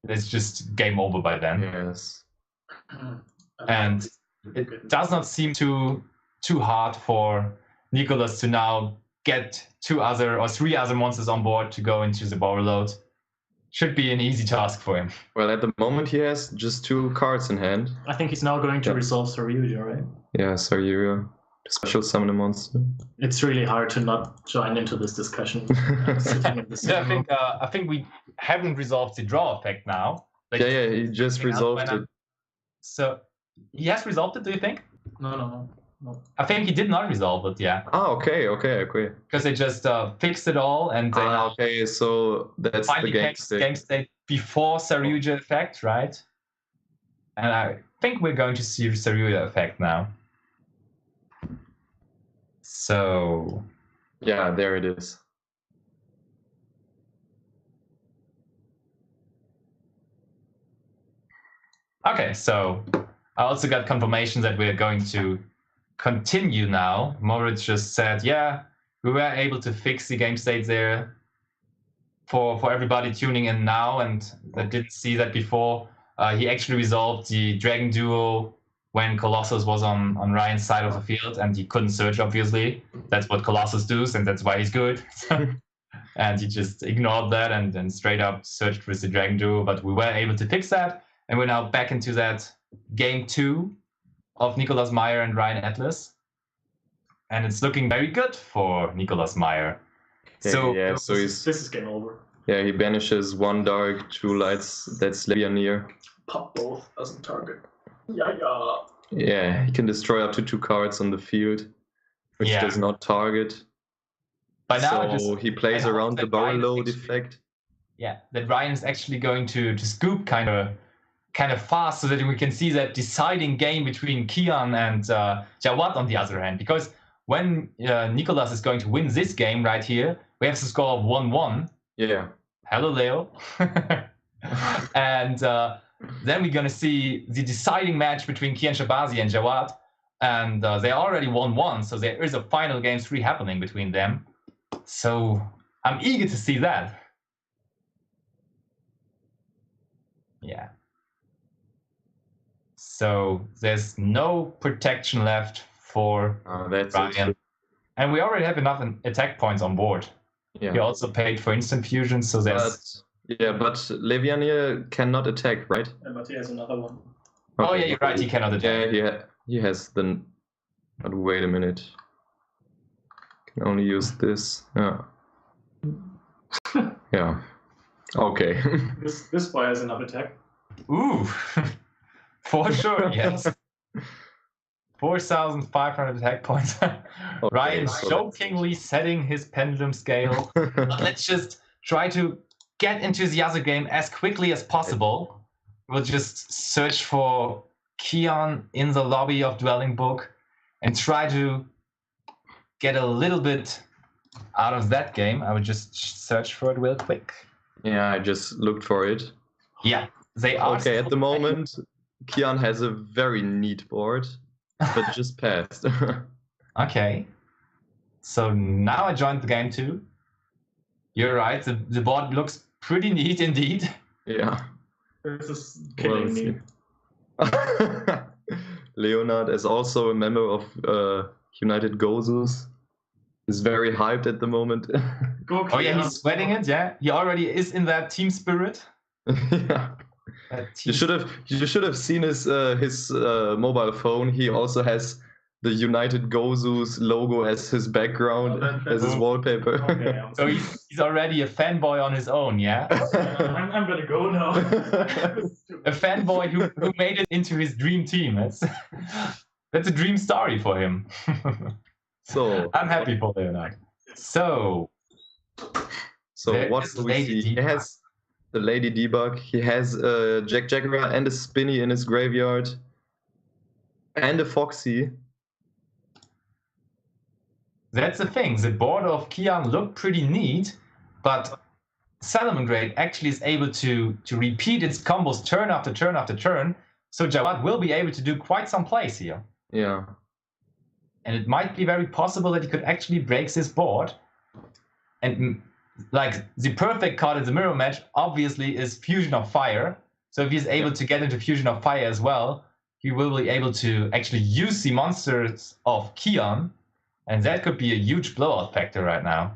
It's just game over by then. Yes. And it does not seem too hard for Nicholas to now get 2 other or 3 other monsters on board to go into the Bow Reload. Should be an easy task for him. Well, at the moment he has just 2 cards in hand. I think he's now going to resolve Saryuja, right? Yeah, Saryuja. Special summon a monster. It's really hard to not join into this discussion. Sitting in the Yeah, same room. I think we haven't resolved the draw effect now. Like, Yeah, he just resolved it. So he has resolved it, do you think? No. I think he did not resolve it, yeah. Ah, okay. Because they just fixed it all and they okay, so that's finally the game state before Saryuja effect, right? And I think we're going to see Saryuja effect now. So yeah, there it is. Okay, so I also got confirmation that we're going to continue now. Moritz just said, yeah, we were able to fix the game state there for everybody tuning in now and that didn't see that before. He actually resolved the Dragon Duo when Colossus was on Ryan's side of the field and he couldn't search, obviously. That's what Colossus does and that's why he's good. And he just ignored that and then straight up searched with the Dragon Duo, but we were able to fix that. And we're now back into that game 2 of Nicholas Meyer and Ryan Atlas. And it's looking very good for Nicholas Meyer. Okay, so this is game over. Yeah, he banishes 1 dark, 2 lights. That's Levianir. Pop both, doesn't target. Yeah, he can destroy up to 2 cards on the field, which does not target. By now, so he plays around the Bow Reload effect. Yeah, that Ryan is actually going to scoop kind of fast so that we can see that deciding game between Kian and Jawad on the other hand. Because when Nicholas is going to win this game right here, we have the score of 1-1. Yeah. Hello, Leo. And then we're going to see the deciding match between Kian Shabazi and Jawad. And they already 1-1, so there is a final game 3 happening between them. So I'm eager to see that. Yeah. So there's no protection left for Ryan. And we already have enough attack points on board. Yeah. He also paid for instant fusion, so there's... But Levianir cannot attack, right? Yeah, but he has another one. Okay. Oh yeah, you're right, he cannot attack. Yeah, he has the... But wait a minute. Can only use this. Yeah. Yeah. Okay. This boy has enough attack. Ooh. For sure, yes. 4,500 attack points. Ryan jokingly setting his pendulum scale. But let's just try to get into the other game as quickly as possible. We'll just search for Kian in the lobby of Dwelling Book and try to get a little bit out of that game. I would just search for it real quick. Yeah, I just looked for it. Yeah, they are. Okay, at the moment, Kian has a very neat board, but just passed. Okay. So now I joined the game too. You're right, the board looks pretty neat indeed. Yeah. This is killing me. Leonard is also a member of UnitedGosus. He's very hyped at the moment. Oh yeah, he's sweating it, yeah. He already is in that team spirit. Yeah. You should have seen his mobile phone. He also has the UnitedGosus logo as his background, as his wallpaper. Okay, So he's already a fanboy on his own, yeah? I'm gonna go now. A fanboy who made it into his dream team. That's a dream story for him. So I'm happy for Leonard. So there what is do we Lady see? He Debug. has the Lady Debug. He has a Jack Jaguar and a Spinny in his graveyard. And a Foxy. That's the thing. The board of Kian looked pretty neat, but Salamangreat actually is able to repeat its combos turn after turn after turn. So Jawad will be able to do quite some plays here. Yeah. And it might be very possible that he could actually break this board. And like the perfect card in the mirror match obviously is Fusion of Fire. So if he's able to get into Fusion of Fire as well, he will be able to actually use the monsters of Kian. And that could be a huge blowout factor right now.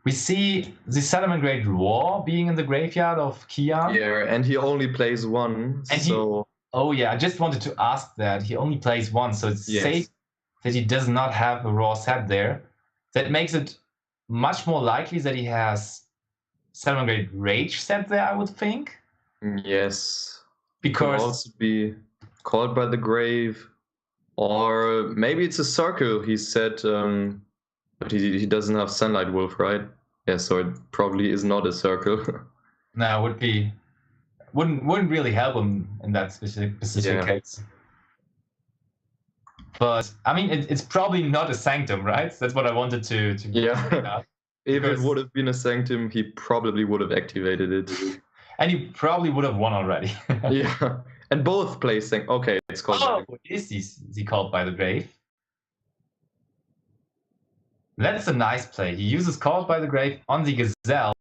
We see the Salamangreat Roar being in the graveyard of Kian. Yeah, and he only plays one, And so... Oh yeah, I just wanted to ask that. He only plays one, so it's Yes. safe that he does not have a Raw set there. That makes it much more likely that he has Salamangreat Rage set there, I would think. Yes. Could Because also be Called by the Grave, or maybe it's a circle he said, but he doesn't have Sunlight Wolf, right? Yeah, so it probably is not a circle. no, wouldn't really help him in that specific case. But I mean, it's probably not a Sanctum, right? That's what I wanted to Yeah. If it Because- would have been a Sanctum, he probably would have activated it. And he probably would have won already. Yeah. And both play Sanctum. Okay, it's called. Oh, is he called by the Grave? That's a nice play. He uses Called by the Grave on the Gazelle,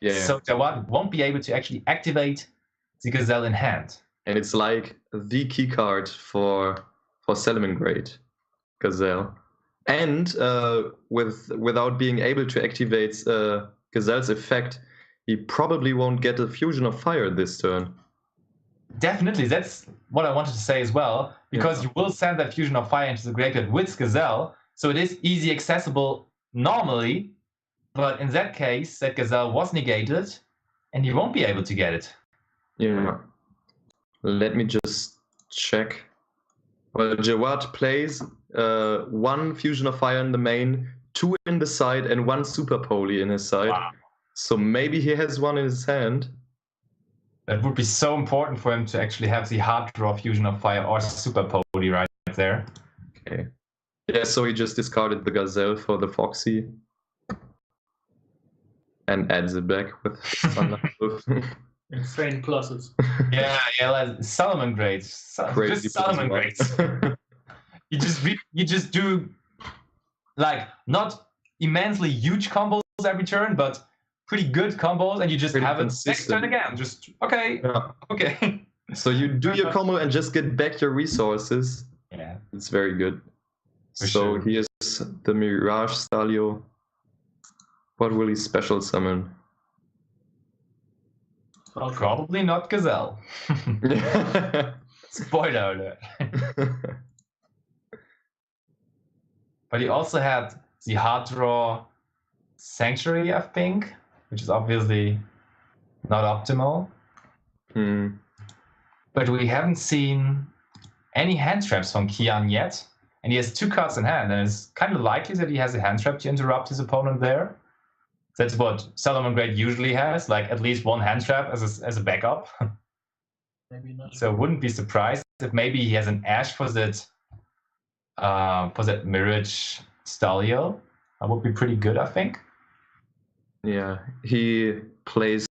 Yeah. so Jawad won't be able to actually activate the Gazelle in hand. And it's like the key card for Salamangreat Gazelle. And without being able to activate Gazelle's effect, he probably won't get a Fusion of Fire this turn. Definitely, that's what I wanted to say as well, because you will send that Fusion of Fire into the graveyard with Gazelle, so it is easy accessible normally, but in that case, that Gazelle was negated, and you won't be able to get it. Yeah. Let me just check. Well, Jawad plays one Fusion of Fire in the main, 2 in the side, and 1 Super Poly in his side. Wow. So maybe he has one in his hand. That would be so important for him to actually have the hard draw Fusion of Fire or Super Poly right there. Okay. Yeah, so he just discarded the Gazelle for the Foxy. And adds it back with Thunder. Insane pluses. Yeah, like Salamangreat. Crazy Just Salamangreat. You just do like not immensely huge combos every turn, but pretty good combos, and you just Pretty have it consistent. next turn again. Just okay, Yeah. okay. So you do your combo and just get back your resources. Yeah. It's very good. For So sure. here's the Mirage Stalio. What will he special summon? Probably not Gazelle. Spoiler alert. But he also had the hard draw Sanctuary, I think, which is obviously not optimal. Hmm. But we haven't seen any hand traps from Kian yet. And he has 2 cards in hand, and it's kind of likely that he has a hand trap to interrupt his opponent there. That's what Salamangreat usually has, like at least 1 hand trap as a backup. Maybe not. So I wouldn't be surprised if maybe he has an Ash for that Mirage Stalio. That would be pretty good, I think. Yeah, he plays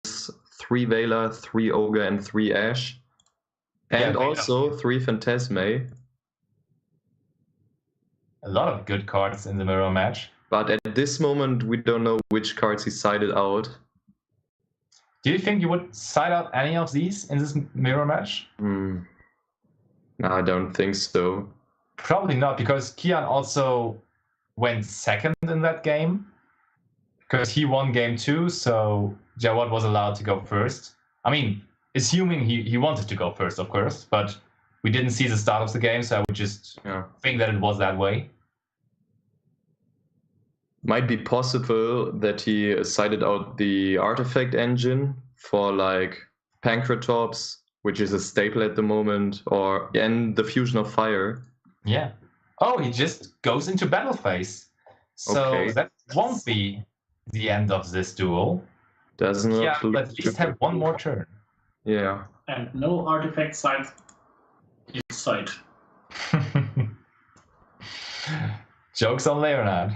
3 Veiler, 3 Ogre, and 3 Ash. And Veiler. also 3 Phantasme. A lot of good cards in the mirror match. But at this moment, we don't know which cards he sided out. Do you think you would side out any of these in this mirror match? No, I don't think so. Probably not, because Kian also went second in that game. Because he won game 2, so Jawad was allowed to go first. I mean, assuming he wanted to go first, of course, but we didn't see the start of the game, so I would just think that it was that way. Might be possible that he cited out the artifact engine for like Pancratops, which is a staple at the moment, and the Fusion of Fire. Yeah. Oh, he just goes into battle phase. So that won't be the end of this duel. Doesn't but at least have one more turn. Yeah. And no artifact site in sight. Jokes on Leonard.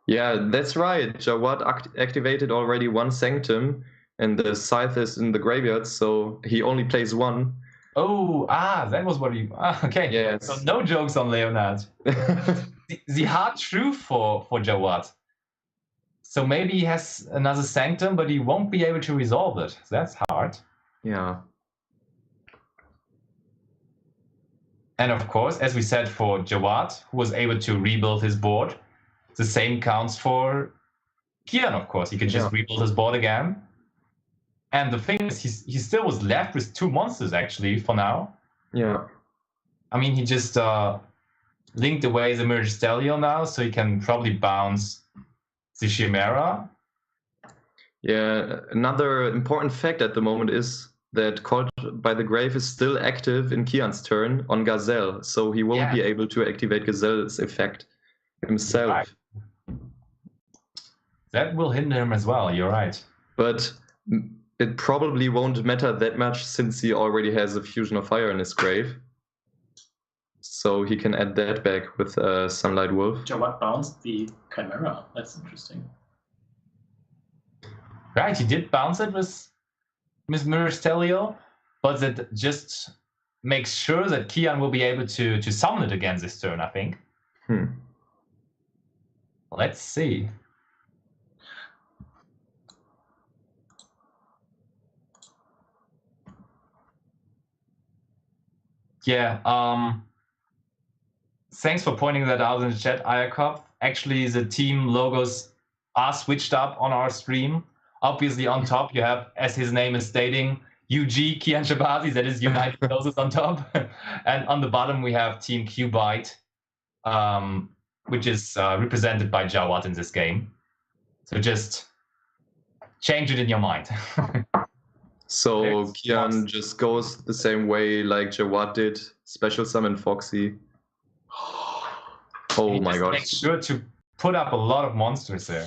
Yeah, that's right. Jawad activated already one Sanctum, and the Scythe is in the graveyard, so he only plays one. Oh, that was what he... okay, yes. So no jokes on Leonard. the hard truth for Jawad. So maybe he has another Sanctum, but he won't be able to resolve it. That's hard. Yeah. And of course, as we said for Jawad, who was able to rebuild his board, the same counts for Kian, of course. He can just rebuild his board again. And the thing is, he still was left with 2 monsters, actually, for now. Yeah. I mean, he just linked away the Mirage Stelio now, so he can probably bounce the Chimera. Yeah, another important fact at the moment is that Called by the Grave is still active in Kian's turn on Gazelle, so he won't be able to activate Gazelle's effect himself. Right. That will hinder him as well, you're right. But it probably won't matter that much since he already has a Fusion of Fire in his grave. So he can add that back with Sunlight Wolf. Jawad bounced the Chimera. That's interesting. Right, he did bounce it with Mirage Stelio, but that just makes sure that Kian will be able to summon it again this turn, I think. Let's see. Yeah, thanks for pointing that out in the chat, Ayakov. Actually, the team logos are switched up on our stream. Obviously, on top, you have, as his name is stating, UG Kian Shabazi, that is UnitedGosus on top. And on the bottom, we have Team QBYTE, which is represented by Jawad in this game. So just change it in your mind. So Kian just goes the same way like Jawad did, special summon Foxy. Oh my god. Make sure to put up a lot of monsters there.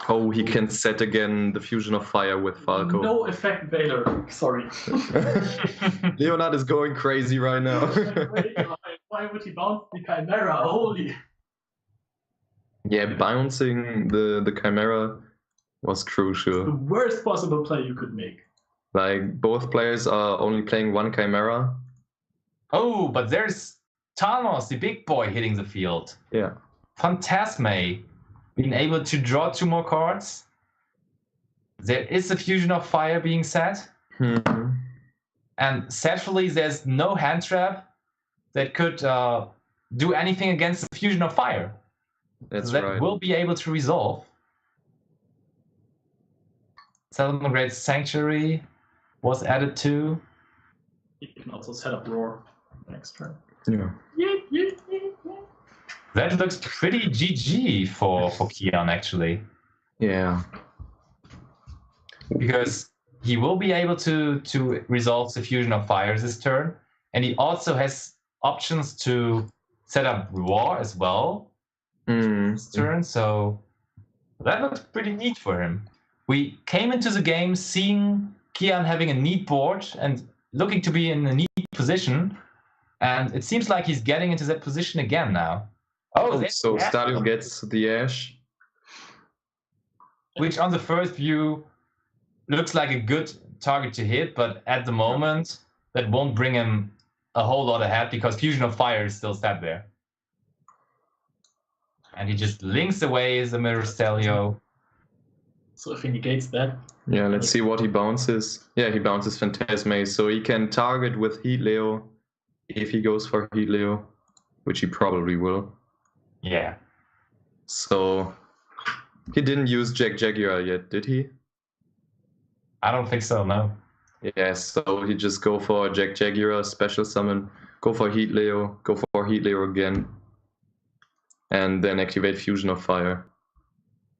Oh, he can set again the Fusion of Fire with Falco. No effect Vader, sorry. Leonard is going crazy right now. Why would he bounce the Chimera? Holy. Yeah, bouncing the Chimera was crucial. The worst possible play you could make. Like, both players are only playing one Chimera. Oh, but there's Thanos, the big boy, hitting the field. Yeah. Phantasme, being able to draw 2 more cards. There is a Fusion of Fire being set. And sadly, there's no hand trap that could do anything against the Fusion of Fire. That's that right. will be able to resolve. Settlement Great Sanctuary was added to. You can also set up Roar next turn. Yeah. That looks pretty GG for Kian, actually. Yeah. Because he will be able to resolve the Fusion of Fire this turn. And he also has options to set up Roar as well this turn. So that looks pretty neat for him. We came into the game seeing Kian having a neat board and looking to be in a neat position. And it seems like he's getting into that position again now. Oh, so Stadio gets the Ash. Which on the first view looks like a good target to hit, but at the moment that won't bring him a whole lot ahead because Fusion of Fire is still sat there. And he just links away the Mirage Stelio. So if he negates that... Yeah, let's see what he bounces. Yeah, he bounces Phantasme, so he can target with Heat Leo if he goes for Heat Leo, which he probably will. Yeah. So he didn't use Jaguar yet, did he? I don't think so, no. Yeah, so he just go for Jaguar, special summon, go for Heat Leo, go for Heat Leo again, and then activate Fusion of Fire.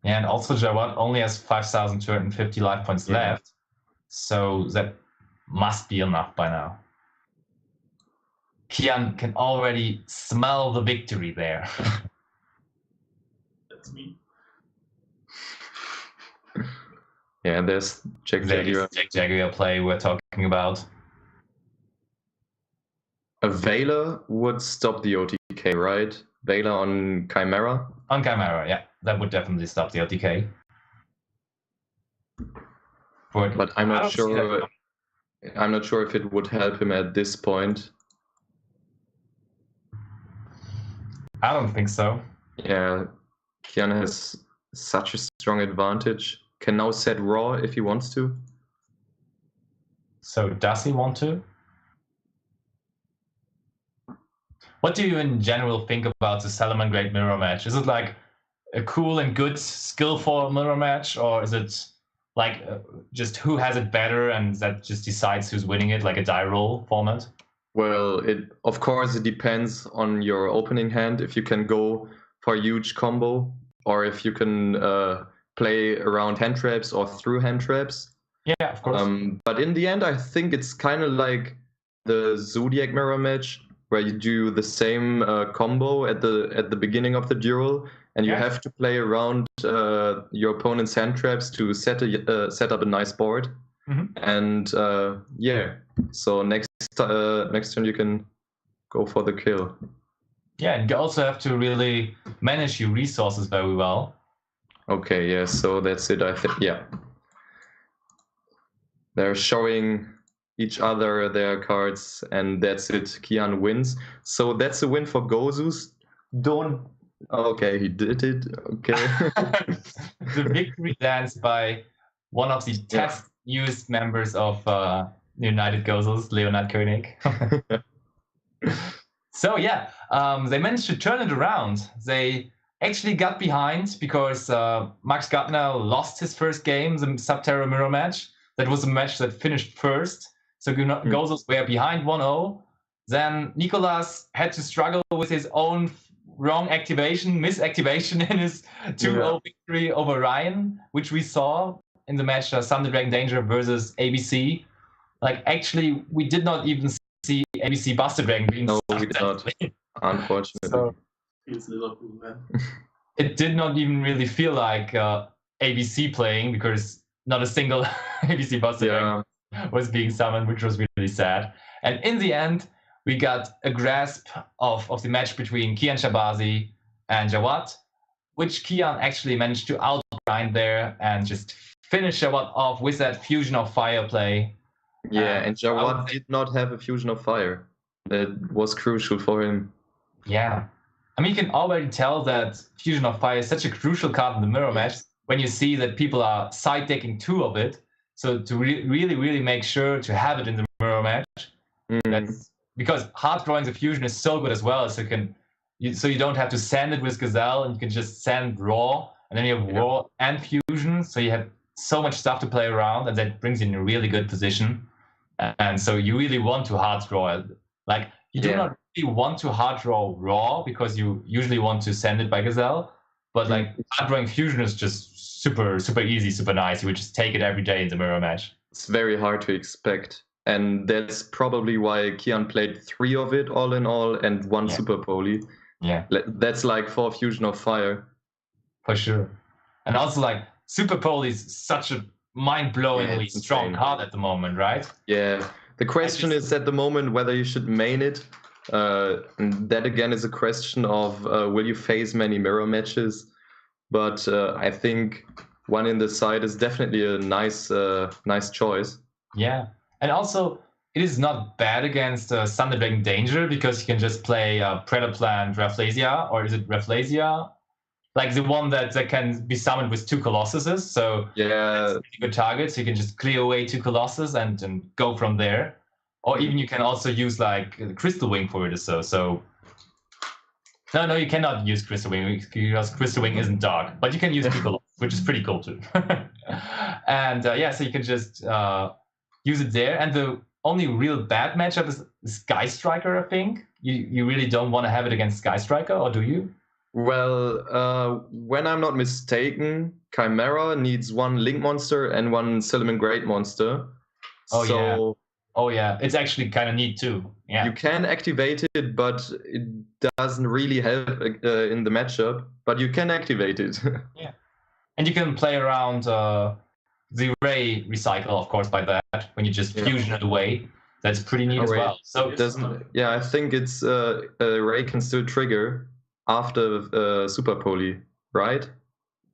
And also Jawad only has 5,250 life points left, so that must be enough by now. Kian can already smell the victory there. That's me. Yeah, there's Jaguar. Jaguar play we're talking about. A Veiler would stop the OTK, right? Veiler on Chimera? On Chimera, yeah. That would definitely stop the OTK. But I'm not sure. I'm not sure if it would help him at this point. I don't think so. Yeah, Kian has such a strong advantage. Can now set Raw if he wants to. So does he want to? What do you in general think about the Salamangreat mirror match? Is it like a cool and good skillful mirror match, or is it like just who has it better and that just decides who's winning it, like a die roll format? Well, of course it depends on your opening hand, if you can go for a huge combo, or if you can play around hand traps or through hand traps. Yeah, of course. But in the end, I think it's kind of like the Zodiac mirror match, where you do the same combo at the beginning of the duel, and you have to play around your opponent's hand traps to set up a nice board. Mm-hmm. And yeah, so next turn you can go for the kill. Yeah, and you also have to really manage your resources very well. Okay, yeah, so that's it, I think. Yeah, they're showing each other their cards, and that's it. Kian wins. So that's a win for Gosus. Okay, he did it. Okay. The victory dance by one of the test-used members of UnitedGosus, Leonard Koenig. So yeah, they managed to turn it around. They actually got behind because Max Gardner lost his first game, the Subterra mirror match. That was a match that finished first. So Gosus were behind 1-0. Then Nicolas had to struggle with his own wrong misactivation in his 2-0 victory over Ryan, which we saw in the match Thunder Dragon Danger versus ABC. Like, actually, we did not even see ABC Buster Dragon being we did not, unfortunately. So, It's Liverpool, man. It did not even really feel like ABC playing, because not a single ABC Buster Dragon was being summoned, which was really sad. And in the end, we got a grasp of the match between Kian Shabazi and Jawad, which Kian actually managed to outgrind there and just finish Jawad off with that Fusion of Fire play. Yeah, and Jawad did not have a Fusion of Fire. That was crucial for him. Yeah. I mean, you can already tell that Fusion of Fire is such a crucial card in the mirror match when you see that people are side decking 2 of it. So to really make sure to have it in the mirror match, that's because hard drawing the Fusion is so good as well. So you don't have to sand it with Gazelle, and you can just sand Raw, and then you have Raw and Fusion. So you have so much stuff to play around, and that brings you in a really good position. And so you really want to hard draw it. Like, you do not really want to hard draw Raw because you usually want to send it by Gazelle. But like, hard drawing Fusion is just super easy, super nice. You would just take it every day in the mirror match. It's very hard to expect. And that's probably why Kian played 3 of it all in all, and 1 Super Poly. Yeah. That's like 4 Fusion of Fire. For sure. And also, like, Super Poly is such a mind-blowingly strong card at the moment, right? Yeah. The question is at the moment whether you should main it. And that again is a question of will you face many mirror matches? But I think 1 in the side is definitely a nice choice. Yeah. And also, it is not bad against Thunder Dragon Danger, because you can just play Predaplant Rafflesia, or is it Rafflesia? Like the one that can be summoned with 2 Colossuses. So it's a good target. So you can just clear away 2 Colossus and go from there. Or even you can also use like Crystal Wing for it or so. So no, you cannot use Crystal Wing because Crystal Wing isn't dark. But you can use 2 Colossus, which is pretty cool too. And so you can just use it there. And the only real bad matchup is Sky Striker, I think. You really don't want to have it against Sky Striker, or do you? Well, when I'm not mistaken, Chimera needs one Link monster and one Silliman Great monster. Oh, so yeah. Oh, yeah. It's actually kind of neat, too. Yeah. you can activate it, but it doesn't really help in the matchup. But you can activate it. Yeah. And you can play around the Ray recycle, of course, by that, when you just fusion it away. That's pretty neat as well. So it doesn't. Yeah, I think it's Ray can still trigger after Super Poly, right?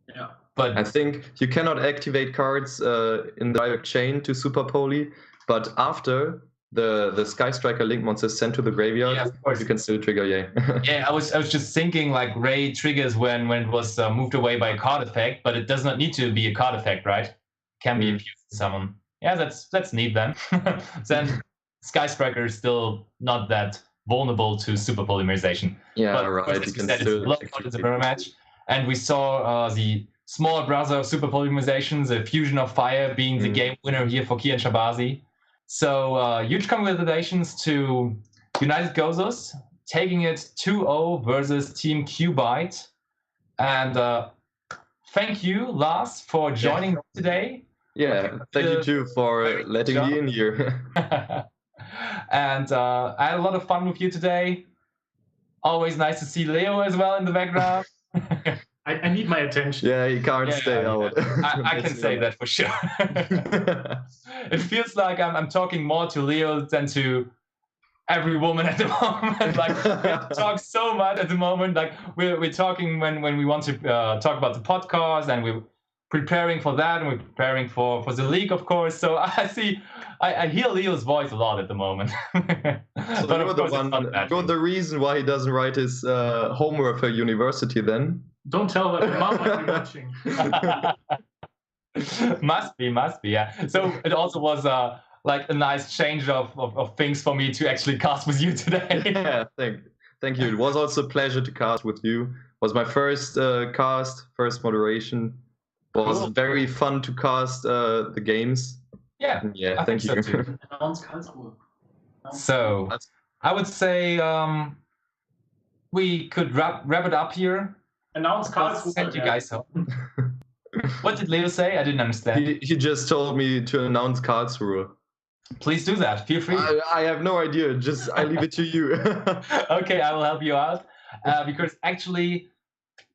Yeah. But I think you cannot activate cards in the direct chain to Super Poly, but after the Sky Striker Link monster is sent to the graveyard, of course. you can still trigger, Yeah, I was just thinking like Ray triggers when it was moved away by a card effect, but it does not need to be a card effect, right? It can be infused to someone. Yeah, that's neat then. Then Sky Striker is still not that vulnerable to super polymerization. Yeah, but right. Course, you said, it's a lot of the mirror match. And we saw the small brother of super polymerizations, the Fusion of Fire, being the game winner here for Kian Shabazi. So huge congratulations to UnitedGosus, taking it 2-0 versus Team QBYTE. And thank you, Lars, for joining us today. Yeah, thank you too for letting me in here. And I had a lot of fun with you today. Always nice to see Leo as well in the background. I need my attention. Yeah, he can't stay out. I can say that for sure. It feels like I'm talking more to Leo than to every woman at the moment. Like we talk so much at the moment. Like we're talking when we want to talk about the podcast, and we're preparing for that, and we're preparing for the league, of course. So I hear Leo's voice a lot at the moment. So you're the reason why he doesn't write his homework for university then? Don't tell that your mom might be watching. Must be, yeah. So it also was like a nice change of things for me to actually cast with you today. Yeah, thank you. It was also a pleasure to cast with you. It was my first first moderation. It was very fun to cast the games. Yeah, thank you. So I would say we could wrap it up here. Announce cards. Send you guys home. What did Leo say? I didn't understand. He just told me to announce Karlsruhe. Please do that. Feel free. I have no idea. I leave it to you. Okay, I will help you out. Because actually,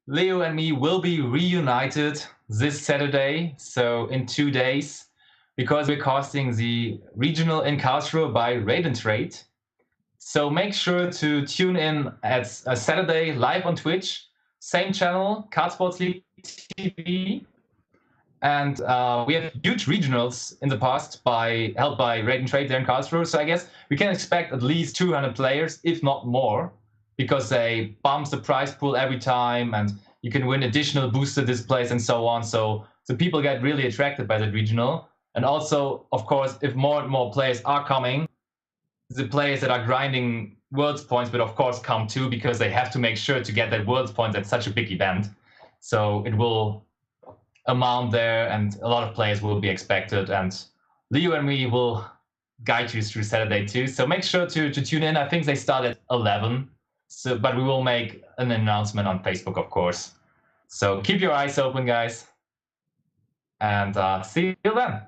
Leo and me will be reunited this Saturday, so in 2 days, because we're casting the regional in Karlsruhe by Raid and Trade. So make sure to tune in at Saturday live on Twitch. Same channel, Card Sports League TV. And we have huge regionals in the past held by Raid and Trade there in Karlsruhe. So I guess we can expect at least 200 players, if not more, because they bump the prize pool every time, and you can win additional booster displays and so on. So people get really attracted by that regional. And also, of course, if more and more players are coming, the players that are grinding Worlds points will of course come too, because they have to make sure to get that Worlds points at such a big event. So it will amount there, and a lot of players will be expected. And Leo and me will guide you through Saturday too. So make sure to tune in. I think they start at 11. So, but we will make an announcement on Facebook, of course. So keep your eyes open, guys. And see you then.